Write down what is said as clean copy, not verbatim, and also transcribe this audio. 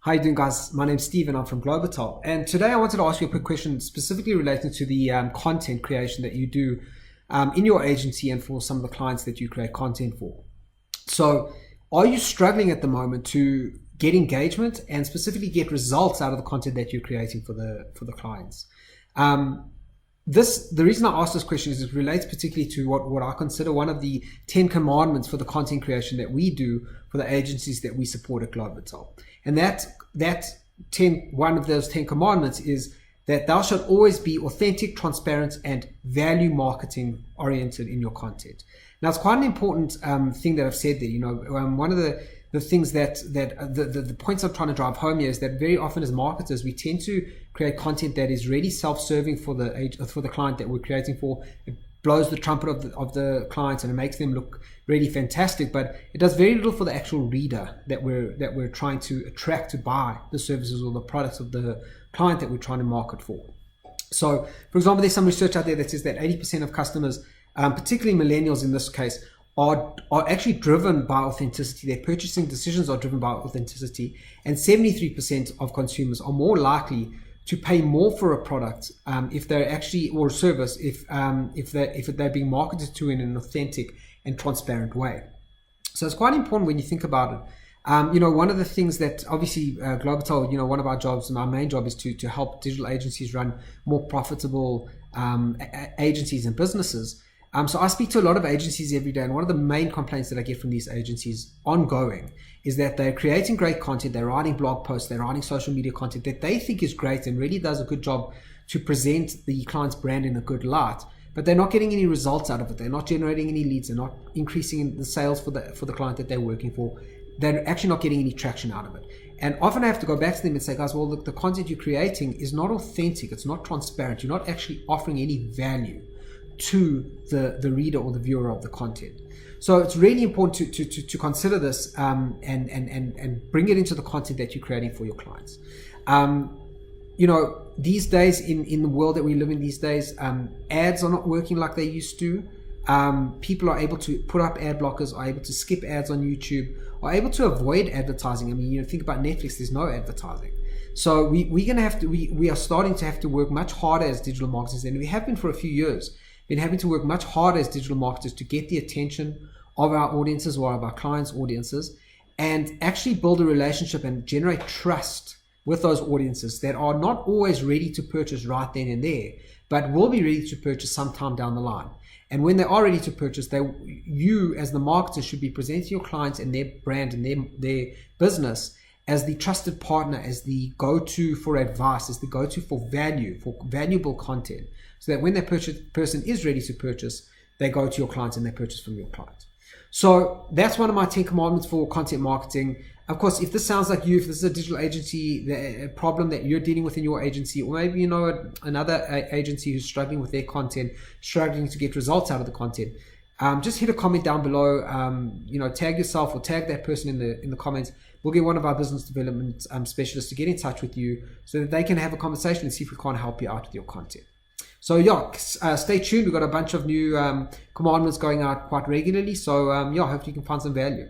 How you doing, guys? My name's Steve and I'm from Globotal. And today I wanted to ask you a quick question specifically relating to the content creation that you do in your agency and for some of the clients that you create content for. So are you struggling at the moment to get engagement and specifically get results out of the content that you're creating for the clients? The reason I asked this question is it relates particularly to what I consider one of the 10 commandments for the content creation that we do for the agencies that we support at Globotal. And one of those 10 commandments is that thou shalt always be authentic, transparent, and value marketing oriented in your content. Now, it's quite an important thing that I've said there. One of the things the points I'm trying to drive home here is that very often as marketers, we tend to create content that is really self-serving for the client that we're creating for. It blows the trumpet of the client and it makes them look really fantastic, but it does very little for the actual reader that we're trying to attract to buy the services or the products of the client that we're trying to market for. So, for example, there's some research out there that says that 80% of customers, particularly millennials in this case, are actually driven by authenticity. Their purchasing decisions are driven by authenticity, and 73% of consumers are more likely to pay more for a product if they're actually, or a service, if they're being marketed to in an authentic and transparent way. So it's quite important when you think about it. One of the things that obviously Globotal, one of our jobs and our main job is to help digital agencies run more profitable agencies and businesses. So I speak to a lot of agencies every day, and one of the main complaints that I get from these agencies ongoing is that they're creating great content, they're writing blog posts, they're writing social media content that they think is great and really does a good job to present the client's brand in a good light, but they're not getting any results out of it. They're not generating any leads, they're not increasing the sales for the client that they're working for. They're actually not getting any traction out of it. And often I have to go back to them and say, guys, well, look, the content you're creating is not authentic, it's not transparent, you're not actually offering any value to the reader or the viewer of the content. So it's really important to consider this and bring it into the content that you're creating for your clients. These days in the world that we live in these days, ads are not working like they used to. People are able to put up ad blockers, are able to skip ads on YouTube, are able to avoid advertising. I mean, think about Netflix, there's no advertising. So we are starting to have to work much harder as digital marketers, and we have been for a few years. Been having to work much harder as digital marketers to get the attention of our audiences or of our clients' audiences and actually build a relationship and generate trust with those audiences that are not always ready to purchase right then and there, but will be ready to purchase sometime down the line. And when they are ready to purchase, you as the marketer should be presenting your clients and their brand and their business as the trusted partner, as the go-to for advice, as the go-to for value, for valuable content, so that when that person is ready to purchase, they go to your clients and they purchase from your clients. So that's one of my 10 commandments for content marketing. Of course, if this sounds like if this is a digital agency, a problem that you're dealing with in your agency, or maybe another agency who's struggling with their content, struggling to get results out of the content, just hit a comment down below. Tag yourself or tag that person in the comments. We'll get one of our business development specialists to get in touch with you so that they can have a conversation and see if we can't help you out with your content. So stay tuned. We've got a bunch of new commandments going out quite regularly. So hopefully you can find some value.